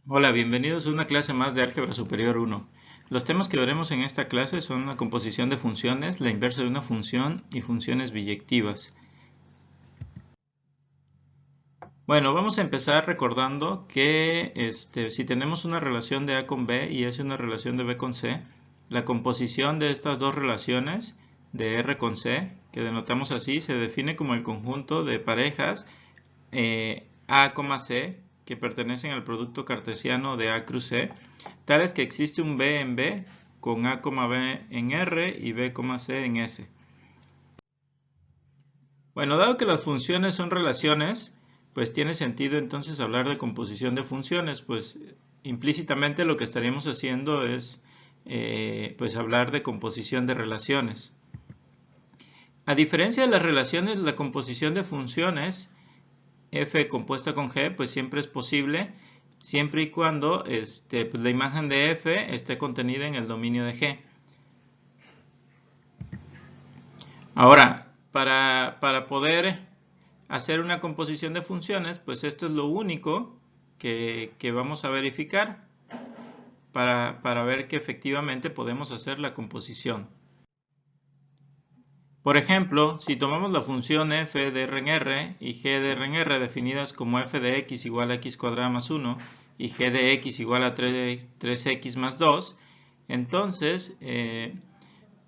Hola, bienvenidos a una clase más de Álgebra Superior 1. Los temas que veremos en esta clase son la composición de funciones, la inversa de una función y funciones biyectivas. Bueno, vamos a empezar recordando que si tenemos una relación de A con B y es una relación de B con C, la composición de estas dos relaciones de R con C, que denotamos así, se define como el conjunto de parejas A, C, que pertenecen al producto cartesiano de A cruz C, tales que existe un B en B con A, B en R y B, C en S. Bueno, dado que las funciones son relaciones, pues tiene sentido entonces hablar de composición de funciones, pues implícitamente lo que estaríamos haciendo es pues hablar de composición de relaciones. A diferencia de las relaciones, la composición de funciones f compuesta con g, pues siempre es posible, siempre y cuando pues la imagen de f esté contenida en el dominio de g. Ahora, para poder hacer una composición de funciones, pues esto es lo único que vamos a verificar para ver que efectivamente podemos hacer la composición. Por ejemplo, si tomamos la función f de r en r y g de r en r definidas como f de x igual a x cuadrada más 1 y g de x igual a 3x más 2, entonces,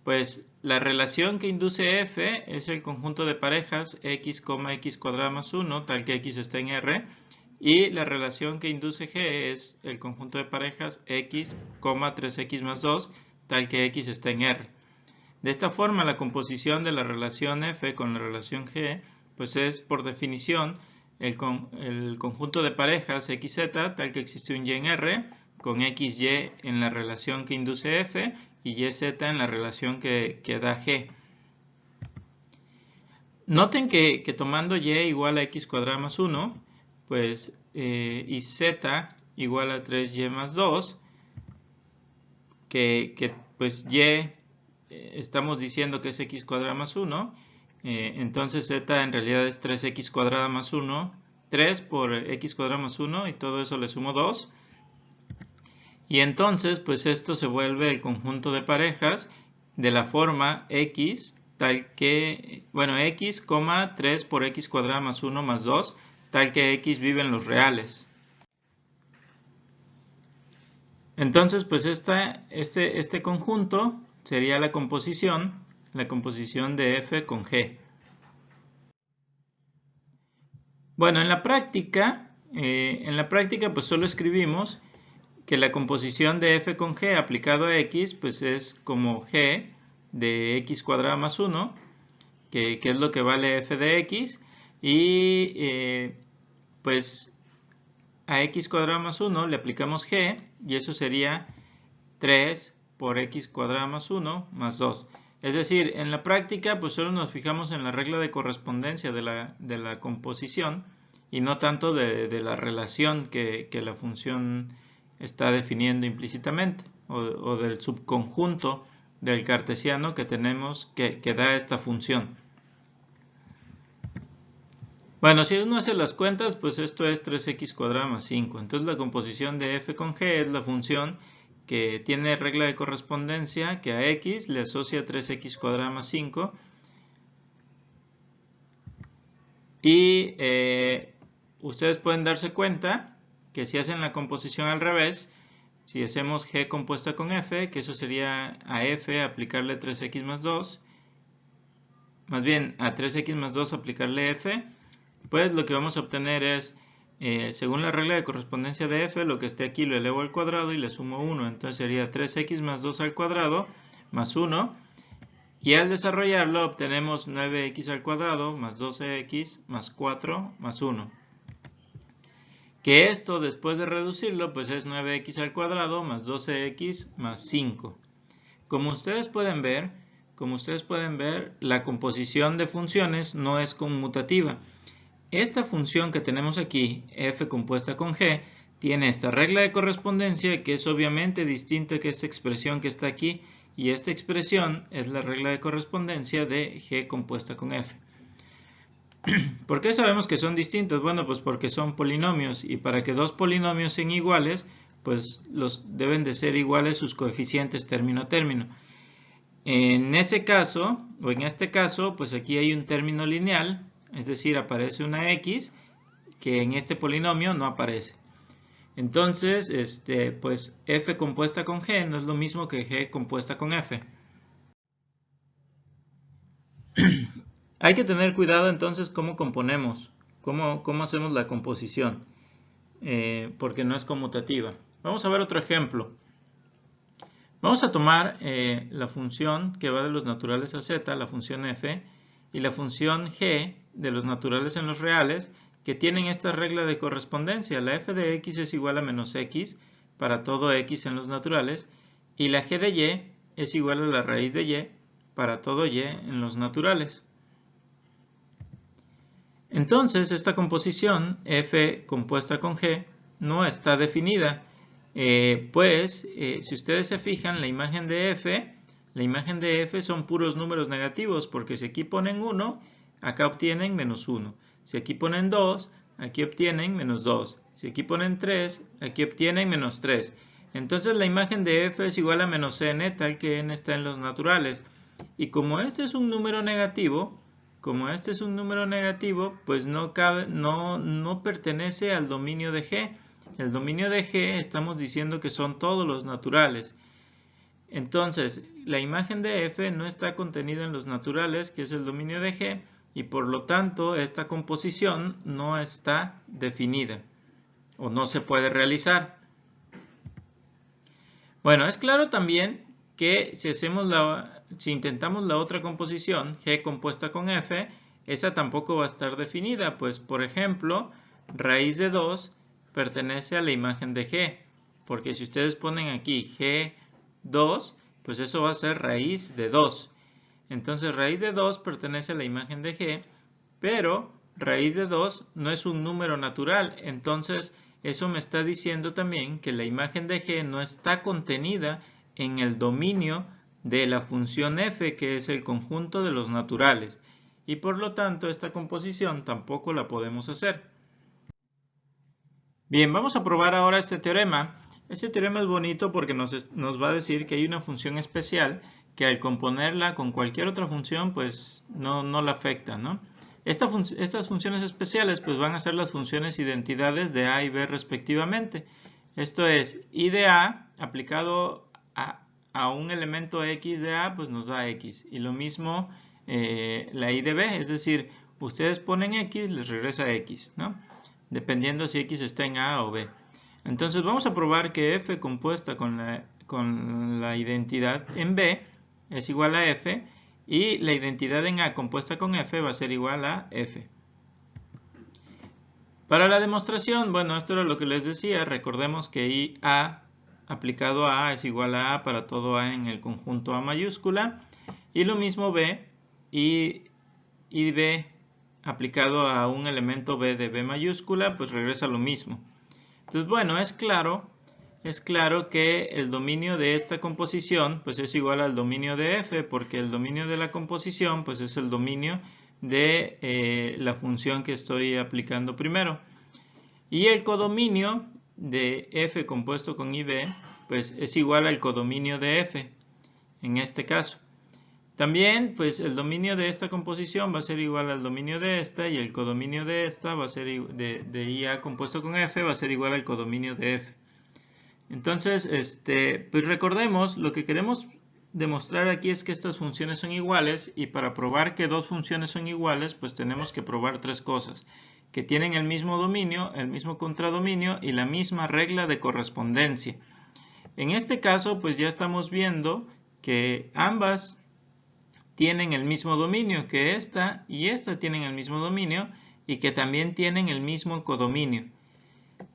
pues la relación que induce f es el conjunto de parejas x, x cuadrada más 1, tal que x está en r, y la relación que induce g es el conjunto de parejas x, 3x más 2, tal que x está en r. De esta forma, la composición de la relación f con la relación g, pues es por definición el conjunto de parejas xz, tal que existe un y en R, con xy en la relación que induce f y yz en la relación que da g. Noten que tomando y igual a x cuadrada más 1, pues y z igual a 3y más 2, que pues y estamos diciendo que es x cuadrada más 1, entonces z en realidad es 3x cuadrada más 1, 3 por x cuadrada más 1 y todo eso le sumo 2. Y entonces pues esto se vuelve el conjunto de parejas de la forma x tal que, bueno, x, 3 por x cuadrada más 1 más 2, tal que x vive en los reales. Entonces, pues este conjunto sería la composición de f con g. Bueno, en la práctica pues solo escribimos que la composición de f con g aplicado a x pues es como g de x cuadrada más 1, que es lo que vale f de x, y pues a x cuadrado más 1 le aplicamos g y eso sería 3 por x cuadrada más 1 más 2. Es decir, en la práctica pues solo nos fijamos en la regla de correspondencia de la composición y no tanto de la relación que la función está definiendo implícitamente o del subconjunto del cartesiano que tenemos que da esta función. Bueno, si uno hace las cuentas, pues esto es 3x cuadrada más 5. Entonces la composición de f con g es la función que tiene regla de correspondencia que a x le asocia 3x cuadrada más 5. Y ustedes pueden darse cuenta que si hacen la composición al revés, si hacemos g compuesta con f, que eso sería a f aplicarle 3x más 2, más bien a 3x más 2 aplicarle f, pues lo que vamos a obtener es, según la regla de correspondencia de f, lo que esté aquí lo elevo al cuadrado y le sumo 1. Entonces sería 3x más 2 al cuadrado más 1. Y al desarrollarlo obtenemos 9x al cuadrado más 12x más 4 más 1. Que esto, después de reducirlo, pues es 9x al cuadrado más 12x más 5. Como ustedes pueden ver, la composición de funciones no es conmutativa. Esta función que tenemos aquí, f compuesta con g, tiene esta regla de correspondencia que es obviamente distinta que esta expresión que está aquí, y esta expresión es la regla de correspondencia de g compuesta con f. ¿Por qué sabemos que son distintos? Bueno, pues porque son polinomios y para que dos polinomios sean iguales, pues deben de ser iguales sus coeficientes término a término. En ese caso, o en este caso, pues aquí hay un término lineal, es decir, aparece una x que en este polinomio no aparece. Entonces, pues f compuesta con g no es lo mismo que g compuesta con f. Hay que tener cuidado entonces cómo componemos, cómo hacemos la composición, porque no es conmutativa. Vamos a ver otro ejemplo. Vamos a tomar la función que va de los naturales a z, la función f, y la función g de los naturales en los reales, que tienen esta regla de correspondencia. La f de x es igual a menos x para todo x en los naturales, y la g de y es igual a la raíz de y para todo y en los naturales. Entonces, esta composición f compuesta con g no está definida. Si ustedes se fijan, la imagen de f son puros números negativos, porque si aquí ponen 1, acá obtienen menos 1. Si aquí ponen 2, aquí obtienen menos 2. Si aquí ponen 3, aquí obtienen menos 3. Entonces la imagen de f es igual a menos n, tal que n está en los naturales. Y como este es un número negativo, pues no pertenece al dominio de G. El dominio de G estamos diciendo que son todos los naturales. Entonces, la imagen de f no está contenida en los naturales, que es el dominio de G, y por lo tanto esta composición no está definida o no se puede realizar. Bueno, es claro también que si intentamos la otra composición, G compuesta con F, esa tampoco va a estar definida, pues por ejemplo, raíz de 2 pertenece a la imagen de G, porque si ustedes ponen aquí G2, pues eso va a ser raíz de 2. Entonces raíz de 2 pertenece a la imagen de G, pero raíz de 2 no es un número natural, entonces eso me está diciendo también que la imagen de G no está contenida en el dominio de la función f, que es el conjunto de los naturales, y por lo tanto esta composición tampoco la podemos hacer. Bien, vamos a probar ahora este teorema. Este teorema es bonito porque nos va a decir que hay una función especial que al componerla con cualquier otra función pues no la afecta, ¿no? Estas funciones especiales pues van a ser las funciones identidades de a y b respectivamente. Esto es, i de a aplicado a un elemento x de a pues nos da x. Y lo mismo la i de b, es decir, ustedes ponen x, les regresa x, ¿no? Dependiendo si x está en a o b. Entonces vamos a probar que f compuesta con la identidad en b es igual a f, y la identidad en a compuesta con f va a ser igual a f. Para la demostración, bueno, esto era lo que les decía, recordemos que a aplicado a es igual a para todo a en el conjunto a mayúscula, y lo mismo b, y b aplicado a un elemento b de b mayúscula, pues regresa lo mismo. Entonces, bueno, es claro que el dominio de esta composición pues es igual al dominio de f, porque el dominio de la composición pues es el dominio de la función que estoy aplicando primero. Y el codominio de f compuesto con ib pues es igual al codominio de f en este caso. También pues el dominio de esta composición va a ser igual al dominio de esta, y el codominio de esta va a ser de IA compuesto con f va a ser igual al codominio de f. Entonces, pues recordemos, lo que queremos demostrar aquí es que estas funciones son iguales, y para probar que dos funciones son iguales pues tenemos que probar tres cosas: que tienen el mismo dominio, el mismo contradominio y la misma regla de correspondencia. En este caso pues ya estamos viendo que ambas tienen el mismo dominio, que esta y esta tienen el mismo dominio, y que también tienen el mismo codominio.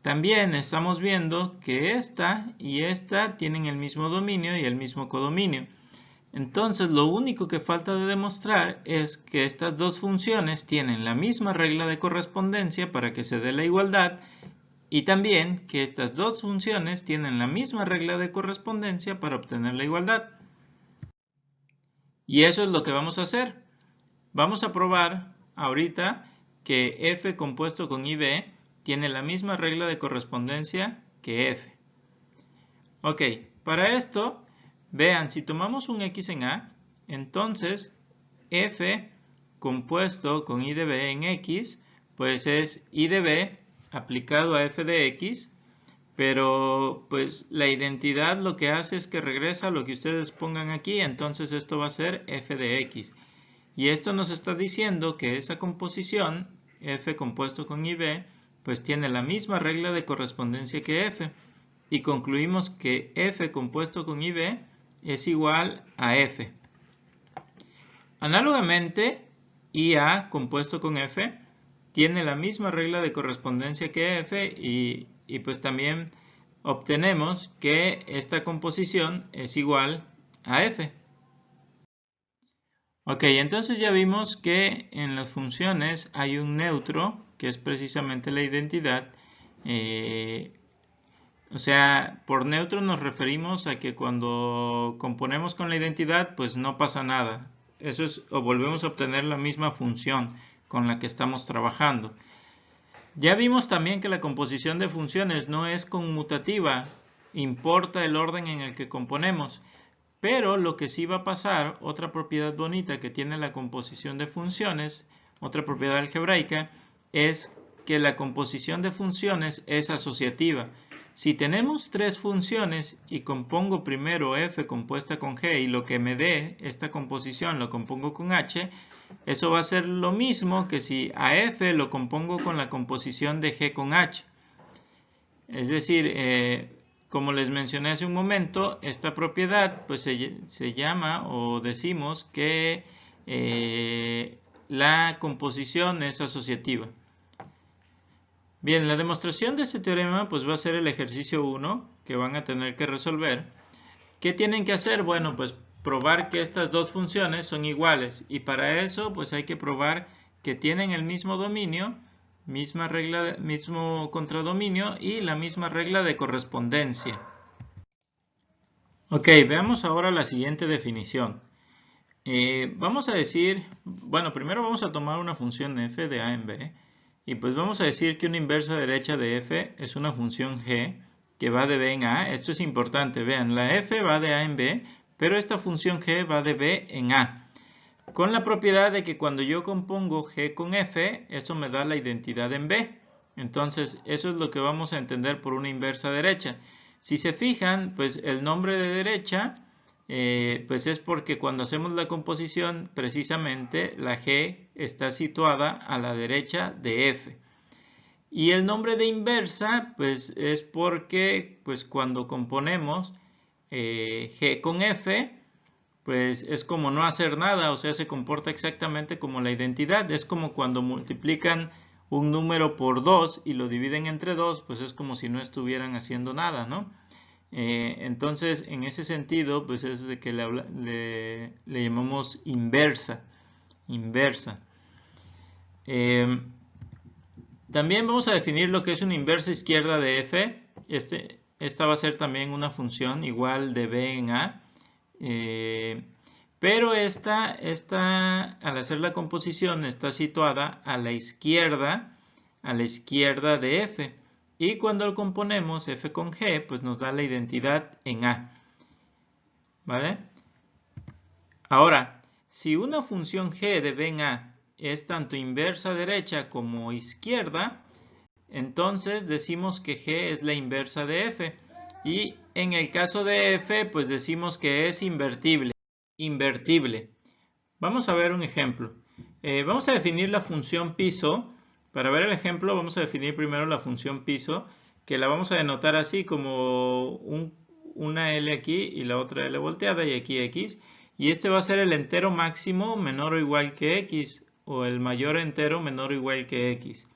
También estamos viendo que esta y esta tienen el mismo dominio y el mismo codominio. Entonces lo único que falta de demostrar es que estas dos funciones tienen la misma regla de correspondencia para que se dé la igualdad, y también que estas dos funciones tienen la misma regla de correspondencia para obtener la igualdad. Y eso es lo que vamos a hacer. Vamos a probar ahorita que f compuesto con ib tiene la misma regla de correspondencia que f. Ok, para esto, vean, si tomamos un x en a, entonces f compuesto con i de b en x, pues es i de b aplicado a f de x, pero pues la identidad lo que hace es que regresa lo que ustedes pongan aquí, entonces esto va a ser f de x. Y esto nos está diciendo que esa composición, f compuesto con ib, pues tiene la misma regla de correspondencia que f. Y concluimos que f compuesto con ib es igual a f. Análogamente, IA compuesto con f tiene la misma regla de correspondencia que f y pues también obtenemos que esta composición es igual a f. Ok, entonces ya vimos que en las funciones hay un neutro, que es precisamente la identidad. O sea, por neutro nos referimos a que cuando componemos con la identidad, pues no pasa nada. Eso es, o volvemos a obtener la misma función con la que estamos trabajando. Ya vimos también que la composición de funciones no es conmutativa, importa el orden en el que componemos. Pero lo que sí va a pasar, otra propiedad bonita que tiene la composición de funciones, otra propiedad algebraica, es que la composición de funciones es asociativa. Si tenemos tres funciones y compongo primero f compuesta con g y lo que me dé esta composición lo compongo con h, eso va a ser lo mismo que si a f lo compongo con la composición de g con h. Es decir, como les mencioné hace un momento, esta propiedad pues se llama o decimos que la composición es asociativa. Bien, la demostración de este teorema pues va a ser el ejercicio 1 que van a tener que resolver. ¿Qué tienen que hacer? Bueno, pues probar que estas dos funciones son iguales y para eso pues hay que probar que tienen el mismo dominio, misma regla, mismo contradominio y la misma regla de correspondencia. Ok, veamos ahora la siguiente definición. Vamos a decir, bueno, primero vamos a tomar una función f de a en b y pues vamos a decir que una inversa derecha de f es una función g que va de b en a. Esto es importante, vean, la f va de a en b, pero esta función g va de b en a. Con la propiedad de que cuando yo compongo g con f, eso me da la identidad en b. Entonces, eso es lo que vamos a entender por una inversa derecha. Si se fijan, pues el nombre de derecha, pues es porque cuando hacemos la composición, precisamente la g está situada a la derecha de f. Y el nombre de inversa, pues es porque pues cuando componemos g con f, pues es como no hacer nada, o sea, se comporta exactamente como la identidad. Es como cuando multiplican un número por 2 y lo dividen entre 2, pues es como si no estuvieran haciendo nada, ¿no? Entonces, en ese sentido, pues es de que le llamamos inversa. También vamos a definir lo que es una inversa izquierda de f. Esta va a ser también una función igual de b en a. Pero esta, al hacer la composición, está situada a la izquierda de f. Y cuando lo componemos f con g, pues nos da la identidad en a. ¿Vale? Ahora, si una función g de b en a es tanto inversa derecha como izquierda, entonces decimos que g es la inversa de f. Y en el caso de f, pues decimos que es invertible. Vamos a ver un ejemplo. Vamos a definir la función piso. Para ver el ejemplo, vamos a definir primero la función piso, que la vamos a denotar así como una L aquí y la otra L volteada y aquí X. Y este va a ser el entero máximo menor o igual que X, o el mayor entero menor o igual que X.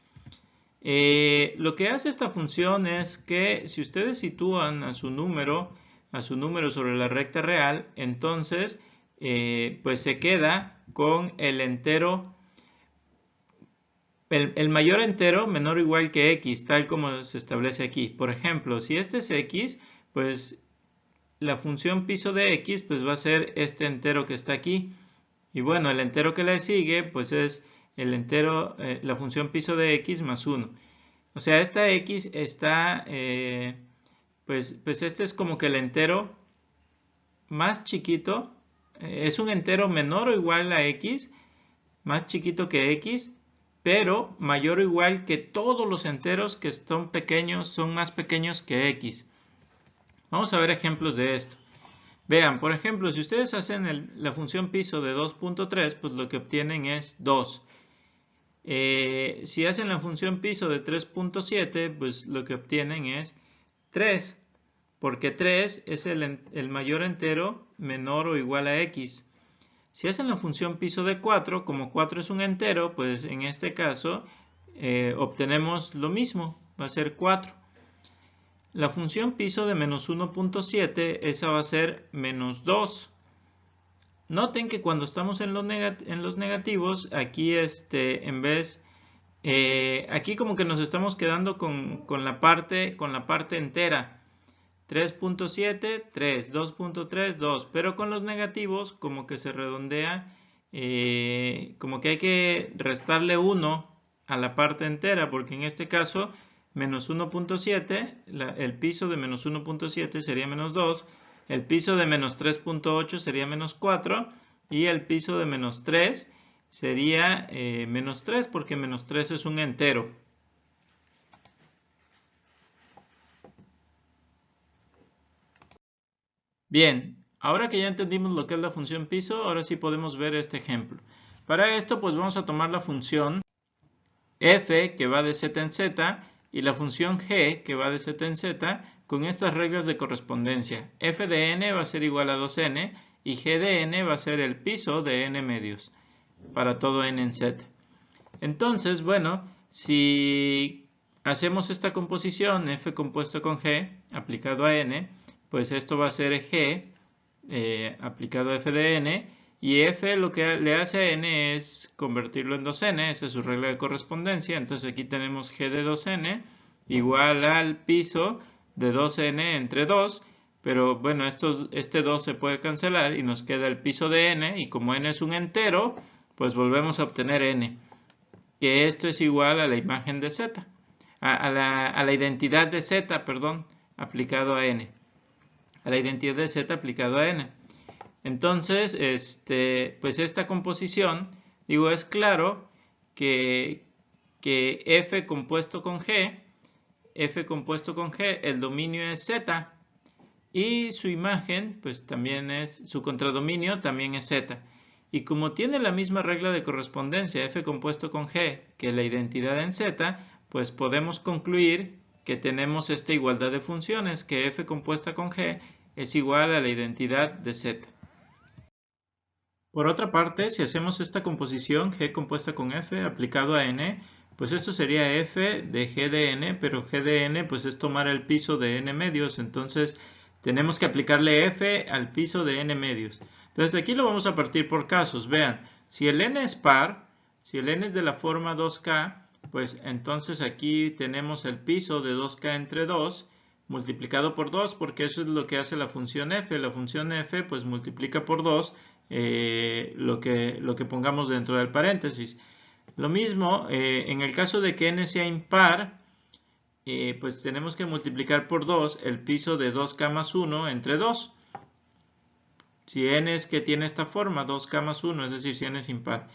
Lo que hace esta función es que si ustedes sitúan a su número sobre la recta real, entonces pues se queda con el entero, el mayor entero menor o igual que x, tal como se establece aquí. Por ejemplo, si este es x, pues la función piso de x pues va a ser este entero que está aquí. Y bueno, el entero que le sigue pues es el entero, la función piso de x más 1. O sea, esta x está, pues este es como que el entero más chiquito, es un entero menor o igual a x, más chiquito que x, pero mayor o igual que todos los enteros que son pequeños, son más pequeños que x. Vamos a ver ejemplos de esto. Vean, por ejemplo, si ustedes hacen la función piso de 2.3, pues lo que obtienen es 2. Si hacen la función piso de 3.7, pues lo que obtienen es 3, porque 3 es el mayor entero menor o igual a x. Si hacen la función piso de 4, como 4 es un entero, pues en este caso obtenemos lo mismo, va a ser 4. La función piso de menos 1.7, esa va a ser menos 2. Noten que cuando estamos en los negativos, aquí en vez, aquí como que nos estamos quedando con la parte entera. 3.7, 3, 2.3, 2, pero con los negativos como que se redondea, como que hay que restarle 1 a la parte entera, porque en este caso menos 1.7, el piso de menos 1.7 sería menos 2, el piso de menos 3.8 sería menos 4 y el piso de menos 3 sería menos 3 porque menos 3 es un entero. Bien, ahora que ya entendimos lo que es la función piso, ahora sí podemos ver este ejemplo. Para esto pues vamos a tomar la función f que va de z en z y la función g que va de z en z con estas reglas de correspondencia. F de n va a ser igual a 2n y g de n va a ser el piso de n medios para todo n en z. Entonces, bueno, si hacemos esta composición f compuesto con g aplicado a n, pues esto va a ser g aplicado a f de n, y f lo que le hace a n es convertirlo en 2n, esa es su regla de correspondencia. Entonces aquí tenemos g de 2n igual al piso de 2n entre 2, pero bueno, este 2 se puede cancelar y nos queda el piso de n, y como n es un entero, pues volvemos a obtener n, que esto es igual a la imagen de z, a la identidad de z, perdón, aplicado a n. A la identidad de z aplicado a n. Entonces, pues esta composición, digo, es claro que f compuesto con g, el dominio es z, y su imagen, pues también es, su contradominio también es z. Y como tiene la misma regla de correspondencia f compuesto con g que la identidad en z, pues podemos concluir que tenemos esta igualdad de funciones, que f compuesta con g es igual a la identidad de z. Por otra parte, si hacemos esta composición g compuesta con f aplicado a n, pues esto sería f de g de n, pero g de n pues es tomar el piso de n medios, entonces tenemos que aplicarle f al piso de n medios. Entonces aquí lo vamos a partir por casos. Vean, si el n es par, si el n es de la forma 2k, pues entonces aquí tenemos el piso de 2k entre 2 multiplicado por 2, porque eso es lo que hace la función f. La función f pues multiplica por 2 lo que pongamos dentro del paréntesis. Lo mismo, en el caso de que n sea impar, pues tenemos que multiplicar por 2 el piso de 2k más 1 entre 2. Si n es que tiene esta forma, 2k más 1, es decir, si n es impar.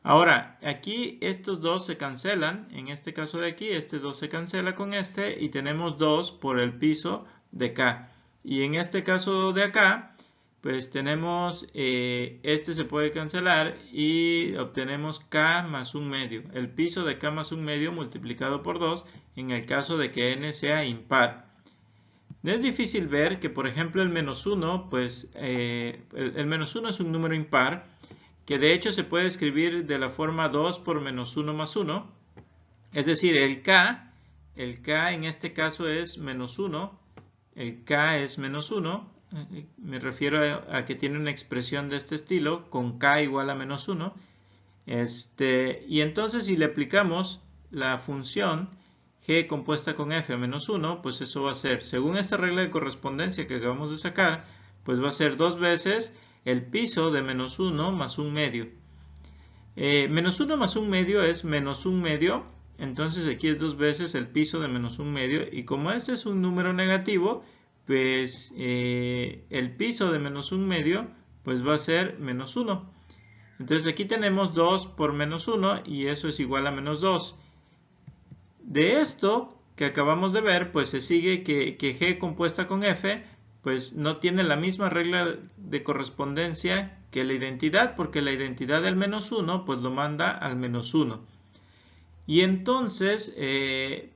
Ahora, aquí estos dos se cancelan. En este caso de aquí, este 2 se cancela con este y tenemos 2 por el piso de k. Y en este caso de acá, pues tenemos, este se puede cancelar y obtenemos k más 1 medio. El piso de k más 1 medio multiplicado por 2 en el caso de que n sea impar. No es difícil ver que, por ejemplo, el menos 1, pues el menos 1 es un número impar, que de hecho se puede escribir de la forma 2 por menos 1 más 1. Es decir, el k en este caso es menos 1, el k es menos 1, me refiero a que tiene una expresión de este estilo, con k igual a menos 1. Y entonces si le aplicamos la función g compuesta con f a menos 1, pues eso va a ser, según esta regla de correspondencia que acabamos de sacar, pues va a ser 2 veces el piso de menos 1 más 1 medio. Menos 1 más 1 medio es menos 1 medio. Entonces aquí es 2 veces el piso de menos 1 medio. Y como este es un número negativo, pues el piso de menos 1 medio pues va a ser menos 1. Entonces aquí tenemos 2 por menos 1 y eso es igual a menos 2. De esto que acabamos de ver, pues se sigue que G compuesta con F, pues no tiene la misma regla de correspondencia que la identidad, porque la identidad del menos 1, pues lo manda al menos 1. Y entonces,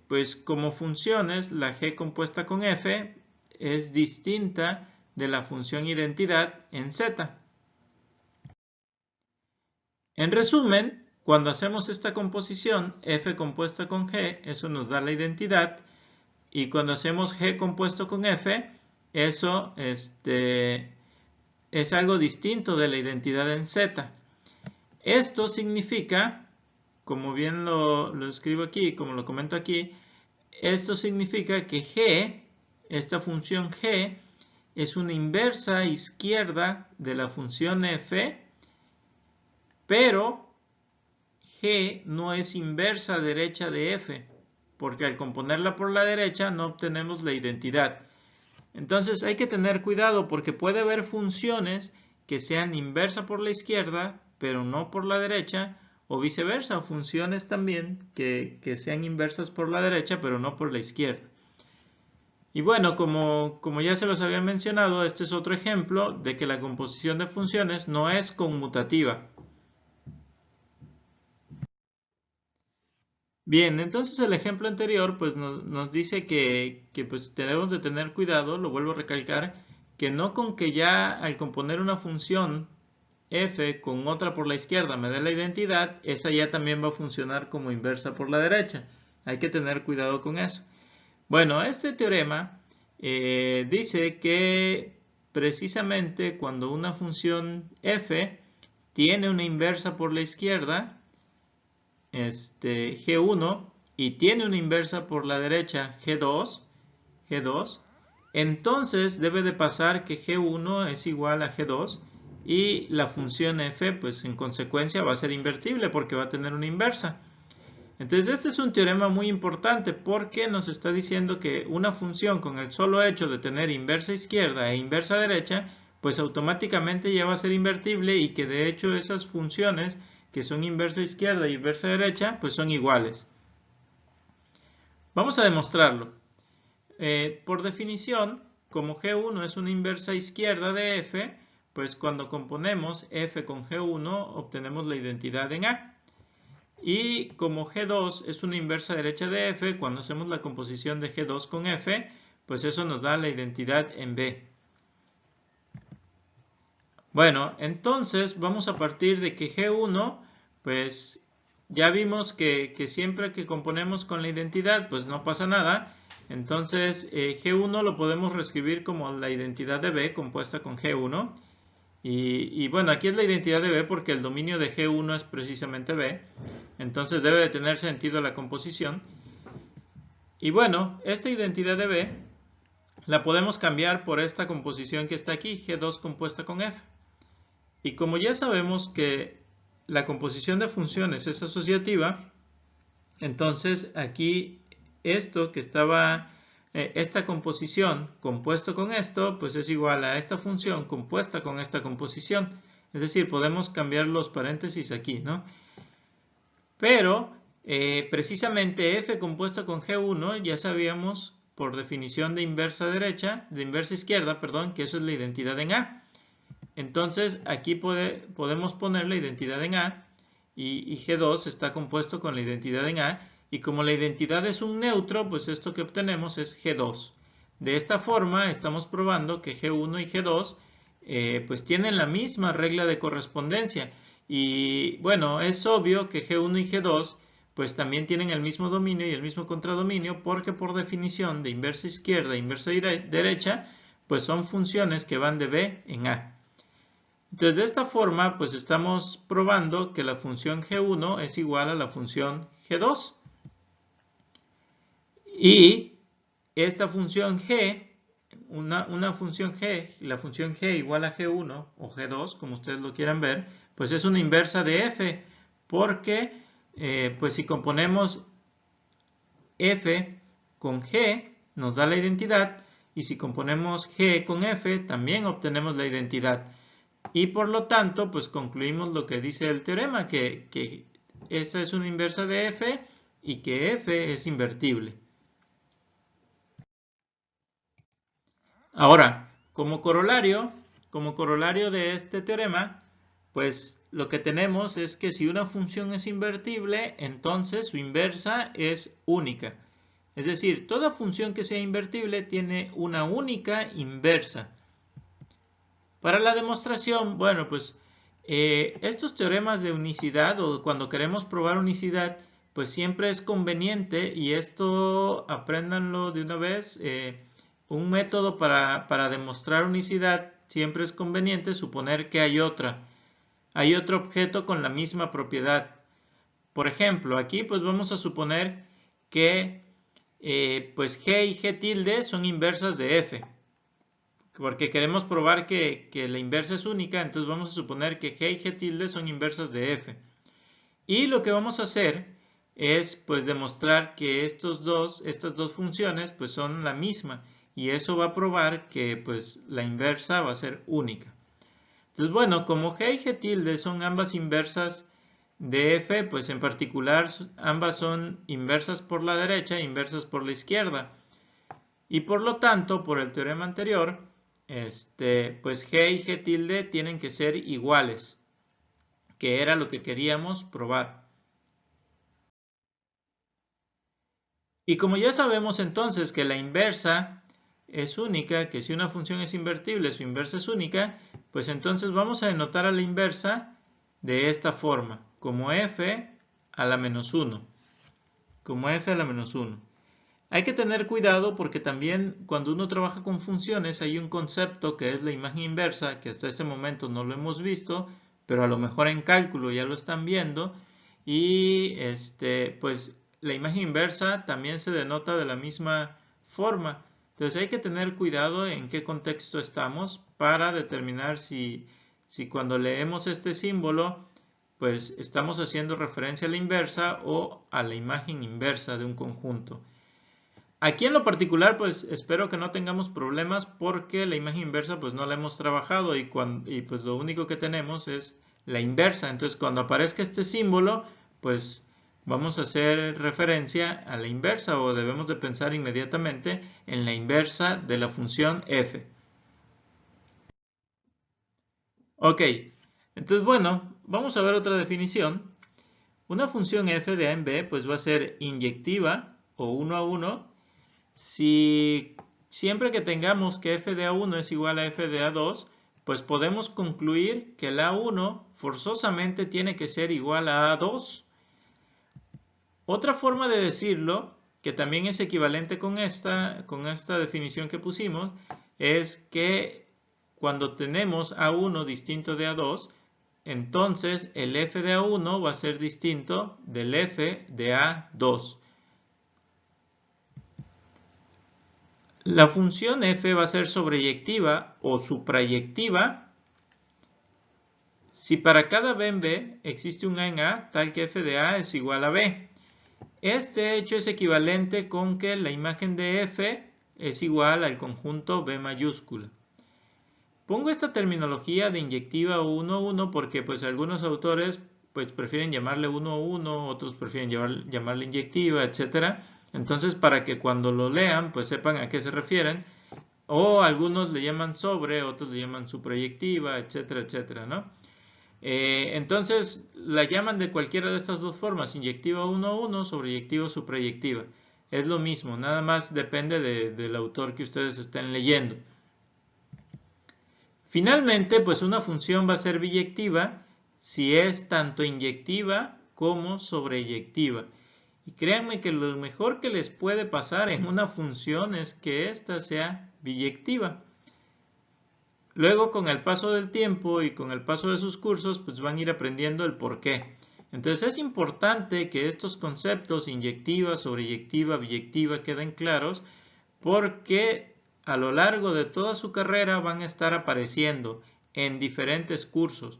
pues como funciones, la G compuesta con F es distinta de la función identidad en Z. En resumen, cuando hacemos esta composición, F compuesta con G, eso nos da la identidad. Y cuando hacemos G compuesto con F, eso es algo distinto de la identidad en Z. Esto significa, como bien lo escribo aquí, como lo comento aquí, esto significa que G, esta función G, es una inversa izquierda de la función F, pero G no es inversa derecha de F, porque al componerla por la derecha no obtenemos la identidad. Entonces hay que tener cuidado porque puede haber funciones que sean inversa por la izquierda, pero no por la derecha, o viceversa, funciones también que sean inversas por la derecha, pero no por la izquierda. Y bueno, como ya se los había mencionado, este es otro ejemplo de que la composición de funciones no es conmutativa. Bien, entonces el ejemplo anterior pues nos dice que pues tenemos de tener cuidado, lo vuelvo a recalcar, que no con que ya al componer una función f con otra por la izquierda me dé la identidad, esa ya también va a funcionar como inversa por la derecha. Hay que tener cuidado con eso. Bueno, este teorema dice que precisamente cuando una función f tiene una inversa por la izquierda, G1 y tiene una inversa por la derecha G2, entonces debe de pasar que G1 es igual a G2 y la función f pues en consecuencia va a ser invertible porque va a tener una inversa. Entonces este es un teorema muy importante porque nos está diciendo que una función con el solo hecho de tener inversa izquierda e inversa derecha pues automáticamente ya va a ser invertible y que de hecho esas funciones que son inversa izquierda y inversa derecha, pues son iguales. Vamos a demostrarlo. Por definición, como G1 es una inversa izquierda de F, pues cuando componemos F con G1 obtenemos la identidad en A. Y como G2 es una inversa derecha de F, cuando hacemos la composición de G2 con F, pues eso nos da la identidad en B. Bueno, entonces vamos a partir de que G1, pues ya vimos que siempre que componemos con la identidad, pues no pasa nada. Entonces G1 lo podemos reescribir como la identidad de B compuesta con G1. Y bueno, aquí es la identidad de B porque el dominio de G1 es precisamente B. Entonces debe de tener sentido la composición. Y bueno, esta identidad de B la podemos cambiar por esta composición que está aquí, G2 compuesta con F. Y como ya sabemos que la composición de funciones es asociativa, entonces aquí esto que estaba, esta composición compuesto con esto, pues es igual a esta función compuesta con esta composición. Es decir, podemos cambiar los paréntesis aquí, ¿no? Pero precisamente f compuesto con G1 ya sabíamos por definición de inversa izquierda, perdón, que eso es la identidad en A. Entonces aquí podemos poner la identidad en A y G2 está compuesto con la identidad en A y como la identidad es un neutro, pues esto que obtenemos es G2. De esta forma estamos probando que G1 y G2 pues tienen la misma regla de correspondencia y bueno, es obvio que G1 y G2 pues también tienen el mismo dominio y el mismo contradominio porque por definición de inversa izquierda e inversa derecha pues son funciones que van de B en A. Entonces, de esta forma, pues estamos probando que la función G1 es igual a la función G2. Y esta función G, una función G, la función G igual a G1 o G2, como ustedes lo quieran ver, pues es una inversa de F, porque pues si componemos f con g nos da la identidad, y si componemos g con f también obtenemos la identidad. Y por lo tanto, pues concluimos lo que dice el teorema, que esa es una inversa de f y que f es invertible. Ahora, como corolario de este teorema, pues lo que tenemos es que si una función es invertible, entonces su inversa es única. Es decir, toda función que sea invertible tiene una única inversa. Para la demostración, bueno, pues estos teoremas de unicidad o cuando queremos probar unicidad, pues siempre es conveniente, y esto apréndanlo de una vez, un método para demostrar unicidad siempre es conveniente suponer que hay otro objeto con la misma propiedad. Por ejemplo, aquí pues vamos a suponer que pues g y g tilde son inversas de f. Porque queremos probar que la inversa es única, entonces vamos a suponer que g y g tilde son inversas de f. Y lo que vamos a hacer es pues demostrar que estas dos funciones pues son la misma, y eso va a probar que pues la inversa va a ser única. Entonces bueno, como g y g tilde son ambas inversas de f, pues en particular ambas son inversas por la derecha e inversas por la izquierda. Y por lo tanto, por el teorema anterior, pues g y g tilde tienen que ser iguales, que era lo que queríamos probar. Y como ya sabemos entonces que la inversa es única, que si una función es invertible, su inversa es única, pues entonces vamos a denotar a la inversa de esta forma, como f a la menos 1. Como f a la menos 1. Hay que tener cuidado porque también cuando uno trabaja con funciones hay un concepto que es la imagen inversa, que hasta este momento no lo hemos visto, pero a lo mejor en cálculo ya lo están viendo, y pues la imagen inversa también se denota de la misma forma. Entonces hay que tener cuidado en qué contexto estamos para determinar si cuando leemos este símbolo pues estamos haciendo referencia a la inversa o a la imagen inversa de un conjunto. Aquí en lo particular, pues espero que no tengamos problemas porque la imagen inversa pues no la hemos trabajado, y pues lo único que tenemos es la inversa. Entonces cuando aparezca este símbolo, pues vamos a hacer referencia a la inversa, o debemos de pensar inmediatamente en la inversa de la función f. Ok, entonces bueno, vamos a ver otra definición. Una función f de a en b pues va a ser inyectiva o 1 a 1 si siempre que tengamos que f de a1 es igual a f de a2, pues podemos concluir que el a1 forzosamente tiene que ser igual a a2. Otra forma de decirlo, que también es equivalente con esta definición que pusimos, es que cuando tenemos a1 distinto de a2, entonces el f de a1 va a ser distinto del f de a2. La función f va a ser sobreyectiva o suprayectiva si para cada b en b existe un a en a tal que f de a es igual a b. Este hecho es equivalente con que la imagen de f es igual al conjunto b mayúscula. Pongo esta terminología de inyectiva o 1 a 1 porque pues algunos autores pues prefieren llamarle 1 a 1, otros prefieren llamarle inyectiva, etc. Entonces para que cuando lo lean pues sepan a qué se refieren, o algunos le llaman sobre, otros le llaman suprayectiva, etcétera, etcétera, ¿no? Entonces la llaman de cualquiera de estas dos formas, inyectiva 1 a 1, sobreyectiva o suprayectiva. Es lo mismo, nada más depende del autor que ustedes estén leyendo. Finalmente, pues una función va a ser biyectiva si es tanto inyectiva como sobreyectiva. Y créanme que lo mejor que les puede pasar en una función es que ésta sea biyectiva. Luego, con el paso del tiempo y con el paso de sus cursos, pues van a ir aprendiendo el por qué. Entonces es importante que estos conceptos, inyectiva, sobreyectiva, biyectiva, queden claros, porque a lo largo de toda su carrera van a estar apareciendo en diferentes cursos.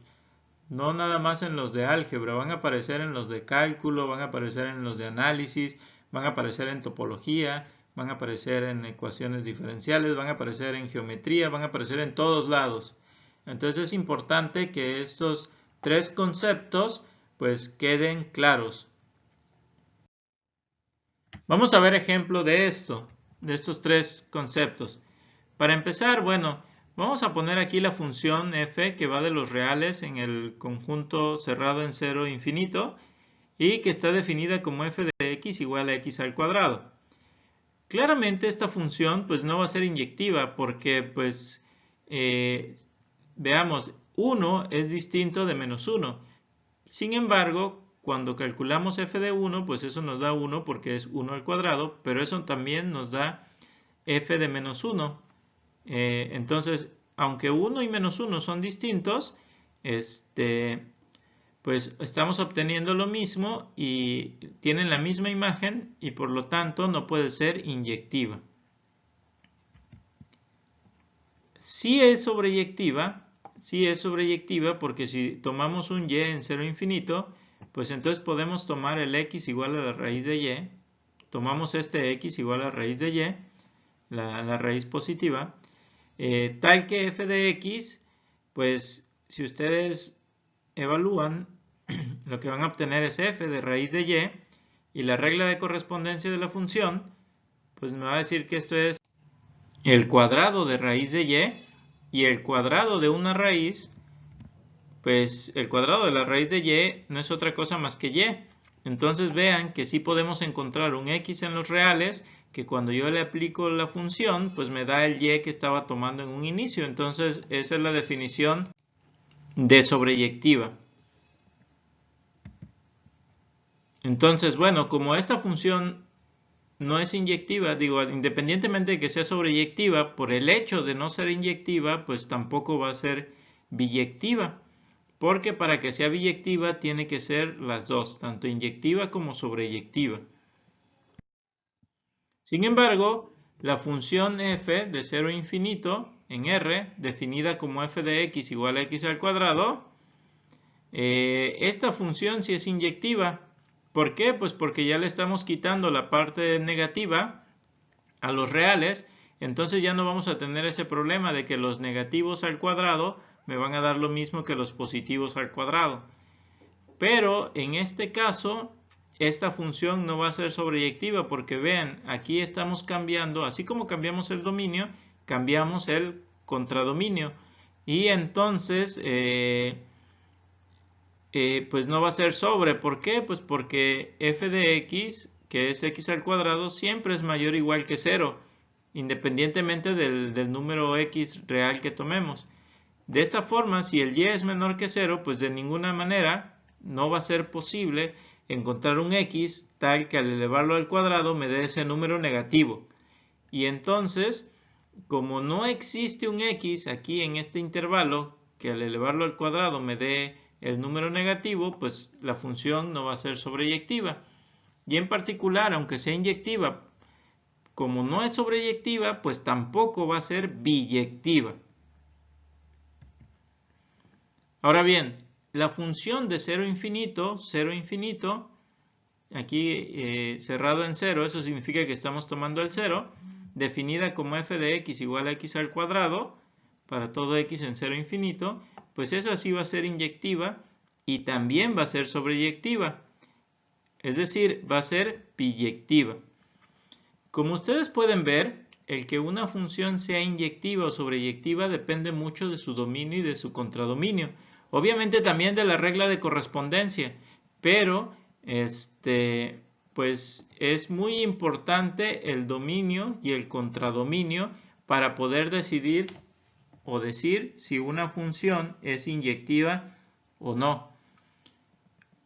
No nada más en los de álgebra, van a aparecer en los de cálculo, van a aparecer en los de análisis, van a aparecer en topología, van a aparecer en ecuaciones diferenciales, van a aparecer en geometría, van a aparecer en todos lados. Entonces es importante que estos tres conceptos pues queden claros. Vamos a ver ejemplo de esto, de estos tres conceptos. Para empezar, bueno, vamos a poner aquí la función f que va de los reales en el conjunto cerrado en cero infinito y que está definida como f de x igual a x al cuadrado. Claramente esta función pues no va a ser inyectiva porque pues veamos, 1 es distinto de menos 1. Sin embargo, cuando calculamos f de 1, pues eso nos da 1 porque es 1 al cuadrado, pero eso también nos da f de menos 1. Entonces, aunque 1 y menos 1 son distintos, pues estamos obteniendo lo mismo y tienen la misma imagen y por lo tanto no puede ser inyectiva. Sí es sobreyectiva porque si tomamos un y en cero infinito, pues entonces podemos tomar el x igual a la raíz de y, tomamos este x igual a la raíz de y, la raíz positiva, tal que f de x, pues si ustedes evalúan, lo que van a obtener es f de raíz de y la regla de correspondencia de la función, pues me va a decir que esto es el cuadrado de raíz de y el cuadrado de una raíz, pues el cuadrado de la raíz de y no es otra cosa más que y. Entonces vean que sí podemos encontrar un x en los reales que cuando yo le aplico la función, pues me da el y que estaba tomando en un inicio. Entonces esa es la definición de sobreyectiva. Entonces, bueno, como esta función no es inyectiva, digo, independientemente de que sea sobreyectiva, por el hecho de no ser inyectiva, pues tampoco va a ser biyectiva. Porque para que sea biyectiva tiene que ser las dos, tanto inyectiva como sobreyectiva. Sin embargo, la función f de 0 a infinito en R, definida como f de x igual a x al cuadrado, esta función sí es inyectiva. ¿Por qué? Pues porque ya le estamos quitando la parte negativa a los reales, entonces ya no vamos a tener ese problema de que los negativos al cuadrado me van a dar lo mismo que los positivos al cuadrado. Pero en este caso, esta función no va a ser sobreyectiva porque vean, aquí estamos cambiando, así como cambiamos el dominio, cambiamos el contradominio. Y entonces, pues no va a ser sobre. ¿Por qué? Pues porque f de x, que es x al cuadrado, siempre es mayor o igual que 0, independientemente del número x real que tomemos. De esta forma, si el y es menor que 0, pues de ninguna manera no va a ser posible encontrar un x tal que al elevarlo al cuadrado me dé ese número negativo. Y entonces, como no existe un x aquí en este intervalo que al elevarlo al cuadrado me dé el número negativo, pues la función no va a ser sobreyectiva. Y en particular, aunque sea inyectiva, como no es sobreyectiva, pues tampoco va a ser biyectiva. Ahora bien, la función de 0 a infinito, aquí cerrado en 0, eso significa que estamos tomando el 0, definida como f de x igual a x al cuadrado, para todo x en 0 a infinito, pues esa sí va a ser inyectiva y también va a ser sobreyectiva. Es decir, va a ser biyectiva. Como ustedes pueden ver, el que una función sea inyectiva o sobreyectiva depende mucho de su dominio y de su contradominio. Obviamente también de la regla de correspondencia, pero pues es muy importante el dominio y el contradominio para poder decidir o decir si una función es inyectiva o no,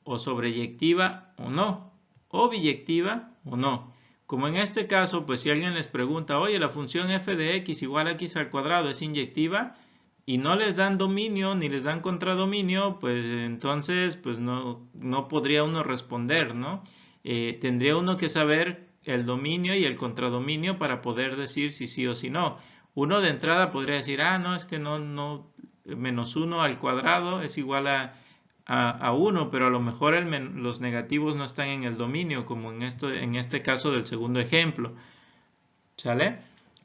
o sobreyectiva o no, o biyectiva o no. Como en este caso, pues si alguien les pregunta, oye, la función f de x igual a x al cuadrado es inyectiva, y no les dan dominio ni les dan contradominio, pues entonces pues no podría uno responder, ¿no? Tendría uno que saber el dominio y el contradominio para poder decir si sí o si no. Uno de entrada podría decir, no, es que no, menos 1 al cuadrado es igual a a 1, pero a lo mejor los negativos no están en el dominio, como en este caso del segundo ejemplo. ¿Sale?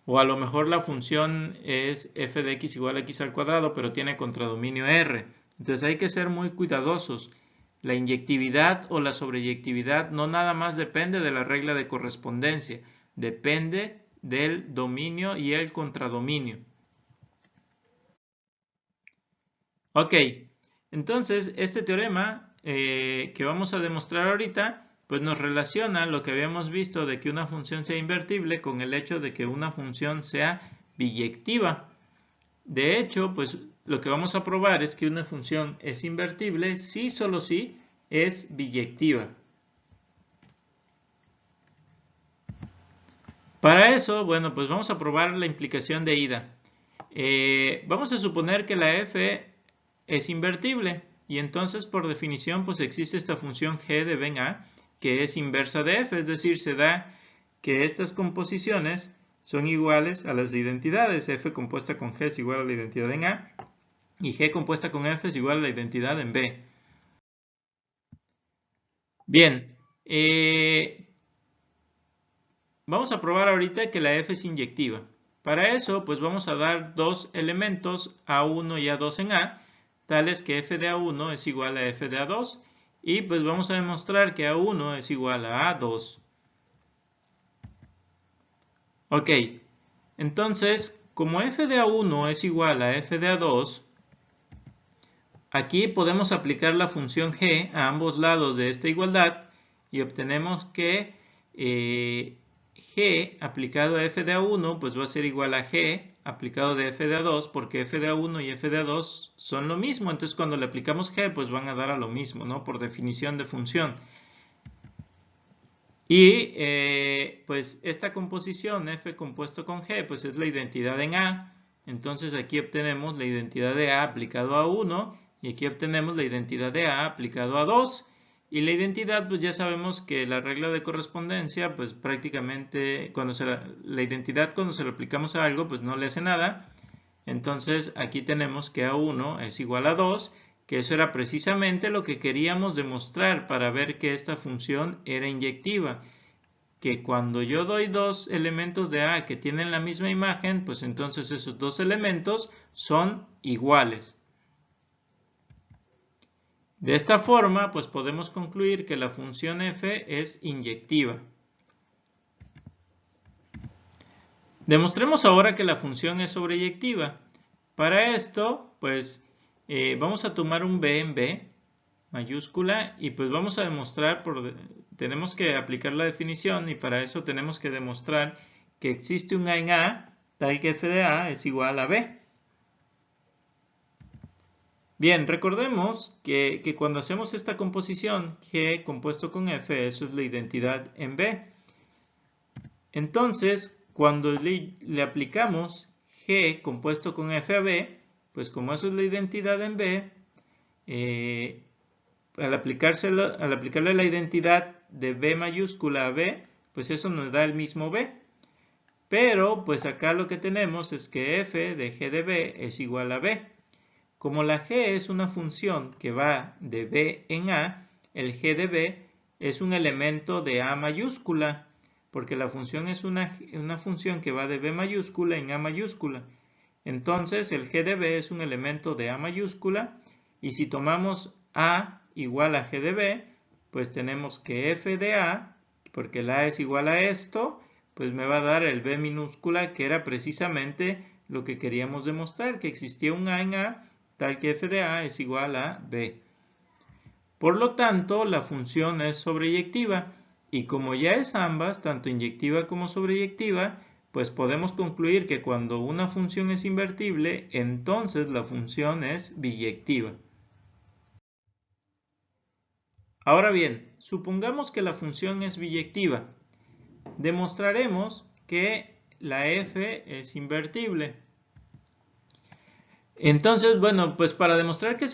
O a lo mejor la función es f de x igual a x al cuadrado, pero tiene contradominio R. Entonces hay que ser muy cuidadosos. La inyectividad o la sobreyectividad no nada más depende de la regla de correspondencia, depende del dominio y el contradominio. Ok, entonces este teorema que vamos a demostrar ahorita, pues nos relaciona lo que habíamos visto de que una función sea invertible con el hecho de que una función sea biyectiva. De hecho, pues lo que vamos a probar es que una función es invertible si solo si es biyectiva. Para eso, bueno, pues vamos a probar la implicación de ida. Vamos a suponer que la f es invertible y entonces por definición pues existe esta función g de ben a que es inversa de f, es decir, se da que estas composiciones son iguales a las identidades. F compuesta con g es igual a la identidad en a y g compuesta con f es igual a la identidad en b. Bien, vamos a probar ahorita que la f es inyectiva. Para eso, pues vamos a dar dos elementos A1 y A2 en A, tales que f de A1 es igual a f de A2, y pues vamos a demostrar que A1 es igual a A2. Ok, entonces, como f de A1 es igual a f de A2, aquí podemos aplicar la función g a ambos lados de esta igualdad y obtenemos que g aplicado a f de A1 pues va a ser igual a g aplicado de f de A2 porque f de A1 y f de A2 son lo mismo. Entonces cuando le aplicamos g pues van a dar a lo mismo, ¿no? Por definición de función. Y pues esta composición f compuesto con g pues es la identidad en A. Entonces aquí obtenemos la identidad de A aplicado a 1 y aquí obtenemos la identidad de A aplicado a 2. Y la identidad pues ya sabemos que la regla de correspondencia pues prácticamente la identidad cuando se lo aplicamos a algo pues no le hace nada. Entonces aquí tenemos que A1 es igual a 2, que eso era precisamente lo que queríamos demostrar para ver que esta función era inyectiva. Que cuando yo doy dos elementos de A que tienen la misma imagen, pues entonces esos dos elementos son iguales. De esta forma, pues podemos concluir que la función f es inyectiva. Demostremos ahora que la función es sobreyectiva. Para esto, pues vamos a tomar un b en b mayúscula y pues vamos a demostrar, tenemos que aplicar la definición y para eso tenemos que demostrar que existe un a en a tal que f de a es igual a b. Bien, recordemos que cuando hacemos esta composición g compuesto con f, eso es la identidad en b. Entonces, cuando le aplicamos g compuesto con f a b, pues como eso es la identidad en b, al aplicarle la identidad de b mayúscula a b, pues eso nos da el mismo b. Pero pues acá lo que tenemos es que f de g de b es igual a b. Como la g es una función que va de b en a, el g de b es un elemento de a mayúscula, porque la función es una función que va de b mayúscula en a mayúscula. Entonces el g de b es un elemento de a mayúscula, y si tomamos a igual a g de b, pues tenemos que f de a, porque la a es igual a esto, pues me va a dar el b minúscula, que era precisamente lo que queríamos demostrar, que existía un a en a, tal que f de a es igual a b. Por lo tanto, la función es sobreyectiva, y como ya es ambas, tanto inyectiva como sobreyectiva, pues podemos concluir que cuando una función es invertible, entonces la función es biyectiva. Ahora bien, supongamos que la función es biyectiva. Demostraremos que la f es invertible. Entonces, bueno, pues para demostrar que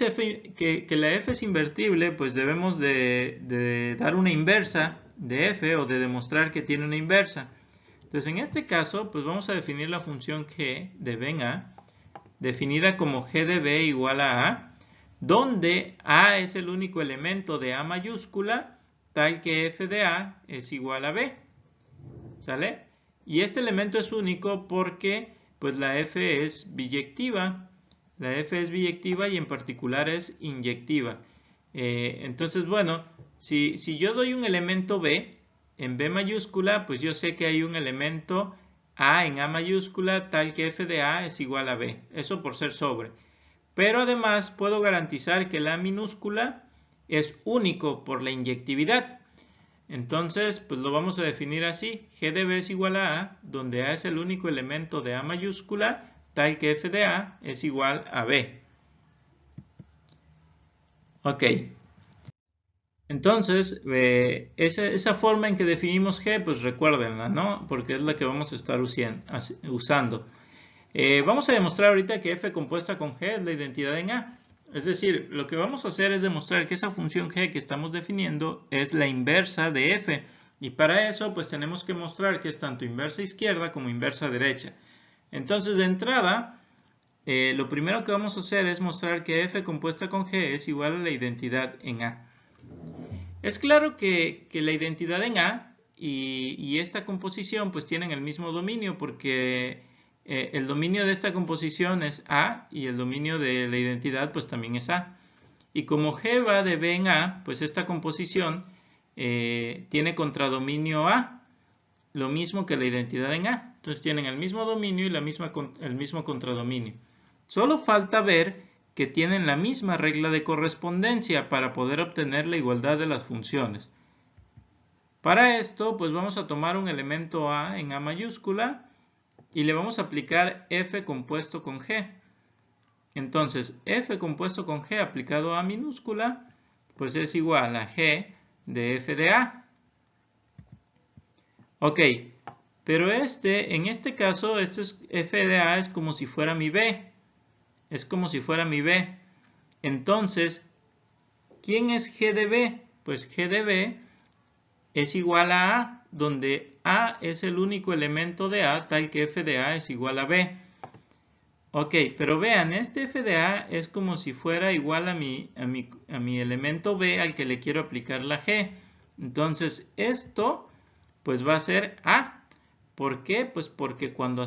la f es invertible, pues debemos de dar una inversa de f o de demostrar que tiene una inversa. Entonces, en este caso, pues vamos a definir la función g de ben a, definida como g de b igual a a, donde A es el único elemento de A mayúscula, tal que f de A es igual a B. ¿Sale? Y este elemento es único porque pues la f es biyectiva. La f es biyectiva y en particular es inyectiva. Entonces, bueno, si yo doy un elemento B en B mayúscula, pues yo sé que hay un elemento A en A mayúscula tal que f de A es igual a B. Eso por ser sobre. Pero además puedo garantizar que la minúscula es único por la inyectividad. Entonces, pues lo vamos a definir así. G de B es igual a A, donde A es el único elemento de A mayúscula, tal que f de A es igual a B. Ok. Entonces, esa forma en que definimos G, pues recuérdenla, ¿no? Porque es la que vamos a estar usando. Vamos a demostrar ahorita que f compuesta con g es la identidad en A. Es decir, lo que vamos a hacer es demostrar que esa función g que estamos definiendo es la inversa de f. Y para eso, pues tenemos que mostrar que es tanto inversa izquierda como inversa derecha. Entonces, de entrada, lo primero que vamos a hacer es mostrar que f compuesta con g es igual a la identidad en A. Es claro que la identidad en A y esta composición pues tienen el mismo dominio porque el dominio de esta composición es A y el dominio de la identidad pues también es A. Y como G va de B en A, pues esta composición tiene contradominio A, lo mismo que la identidad en A. Entonces tienen el mismo dominio y el mismo contradominio. Solo falta ver que tienen la misma regla de correspondencia para poder obtener la igualdad de las funciones. Para esto, pues vamos a tomar un elemento A en A mayúscula y le vamos a aplicar f compuesto con g. Entonces, f compuesto con g aplicado a A minúscula, pues es igual a g de f de A. Ok, pero en este caso, f de A es como si fuera mi b. Es como si fuera mi b. Entonces, ¿quién es g de b? Pues g de b es igual a A, donde A es el único elemento de A, tal que f de A es igual a B. Ok, pero vean, este f de A es como si fuera igual a mi elemento B al que le quiero aplicar la g. Entonces, esto pues va a ser A. ¿Por qué? Pues porque cuando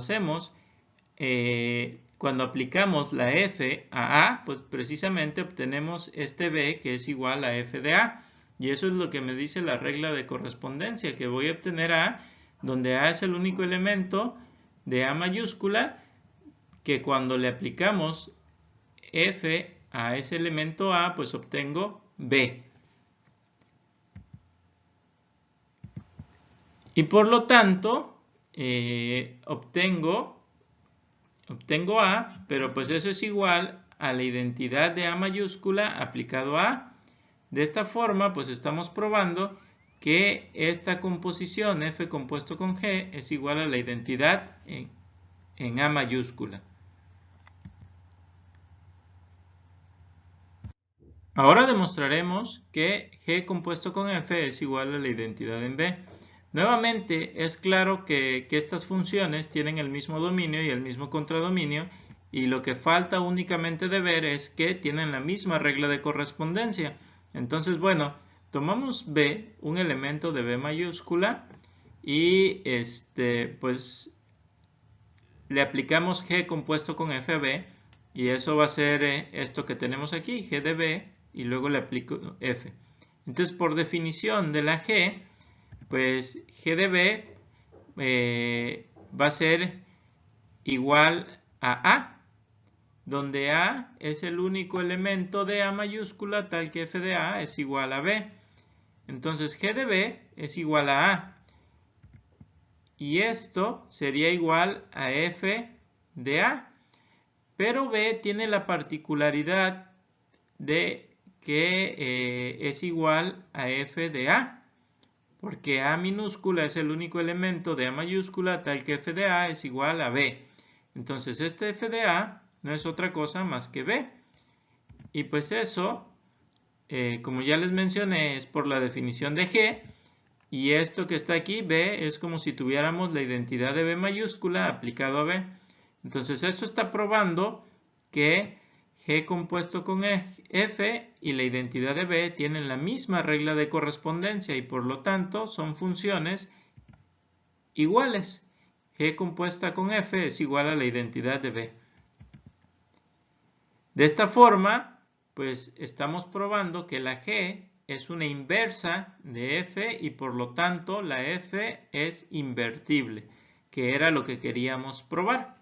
aplicamos la f a A, pues precisamente obtenemos este B que es igual a f de A. Y eso es lo que me dice la regla de correspondencia, que voy a obtener A, donde A es el único elemento de A mayúscula, que cuando le aplicamos f a ese elemento A, pues obtengo B. Y por lo tanto, obtengo A, pero pues eso es igual a la identidad de A mayúscula aplicado a A. De esta forma, pues estamos probando que esta composición f compuesto con g es igual a la identidad en A mayúscula. Ahora demostraremos que g compuesto con f es igual a la identidad en B. Nuevamente, es claro que estas funciones tienen el mismo dominio y el mismo contradominio, y lo que falta únicamente de ver es que tienen la misma regla de correspondencia. Entonces, bueno, tomamos B, un elemento de B mayúscula, y pues le aplicamos g compuesto con f a B, y eso va a ser esto que tenemos aquí, g de B, y luego le aplico f. Entonces, por definición de la g, pues g de B va a ser igual a A, donde A es el único elemento de A mayúscula, tal que f de A es igual a B. Entonces g de B es igual a A. Y esto sería igual a f de A. Pero B tiene la particularidad de que es igual a f de A. Porque A minúscula es el único elemento de A mayúscula, tal que f de A es igual a B. Entonces, este f de A no es otra cosa más que B. Y pues eso, como ya les mencioné, es por la definición de G. Y esto que está aquí, B, es como si tuviéramos la identidad de B mayúscula aplicado a B. Entonces, esto está probando que G compuesto con F y la identidad de B tienen la misma regla de correspondencia y por lo tanto son funciones iguales. G compuesta con F es igual a la identidad de B. De esta forma, pues estamos probando que la G es una inversa de F y por lo tanto la F es invertible, que era lo que queríamos probar.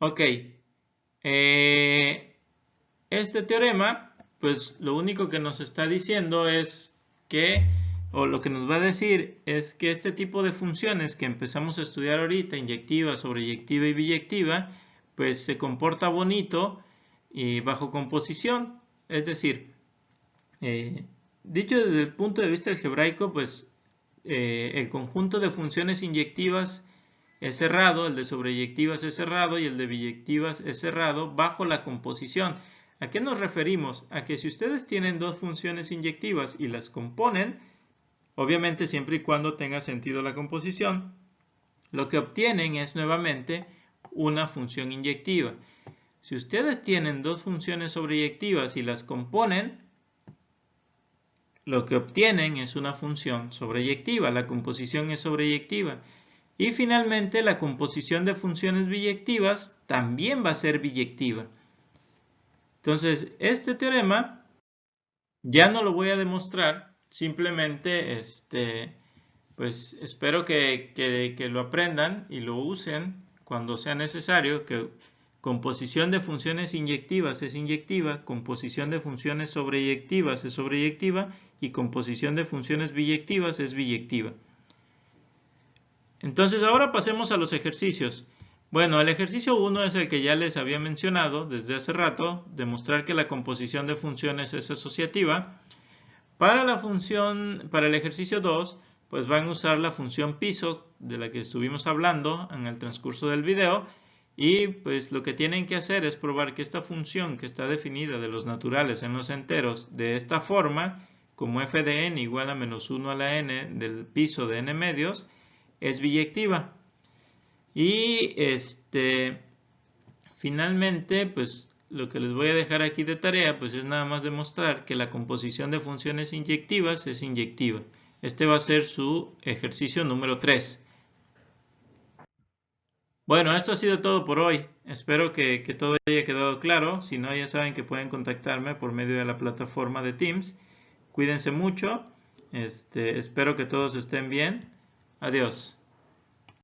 Ok, este teorema, pues lo único que nos está diciendo es que, o lo que nos va a decir es que este tipo de funciones que empezamos a estudiar ahorita, inyectiva, sobreyectiva y biyectiva, pues se comporta bonito y bajo composición. Es decir, dicho desde el punto de vista algebraico, pues el conjunto de funciones inyectivas es cerrado, el de sobreyectivas es cerrado y el de biyectivas es cerrado bajo la composición. ¿A qué nos referimos? A que si ustedes tienen dos funciones inyectivas y las componen, obviamente siempre y cuando tenga sentido la composición, lo que obtienen es nuevamente una función inyectiva. Si ustedes tienen dos funciones sobreyectivas y las componen, lo que obtienen es una función sobreyectiva. La composición es sobreyectiva. Y finalmente la composición de funciones biyectivas también va a ser biyectiva. Entonces, este teorema ya no lo voy a demostrar, simplemente pues espero que lo aprendan y lo usen cuando sea necesario, que composición de funciones inyectivas es inyectiva, composición de funciones sobreyectivas es sobreyectiva y composición de funciones biyectivas es biyectiva. Entonces ahora pasemos a los ejercicios. Bueno, el ejercicio 1 es el que ya les había mencionado desde hace rato, demostrar que la composición de funciones es asociativa. Para el ejercicio 2, pues van a usar la función piso de la que estuvimos hablando en el transcurso del video y pues lo que tienen que hacer es probar que esta función que está definida de los naturales en los enteros de esta forma, como f de n igual a menos 1 a la n del piso de n medios, es biyectiva. Y finalmente, pues lo que les voy a dejar aquí de tarea, pues es nada más demostrar que la composición de funciones inyectivas es inyectiva. Este va a ser su ejercicio número 3. Bueno, esto ha sido todo por hoy. Espero que todo haya quedado claro. Si no, ya saben que pueden contactarme por medio de la plataforma de Teams. Cuídense mucho. Espero que todos estén bien. Adiós.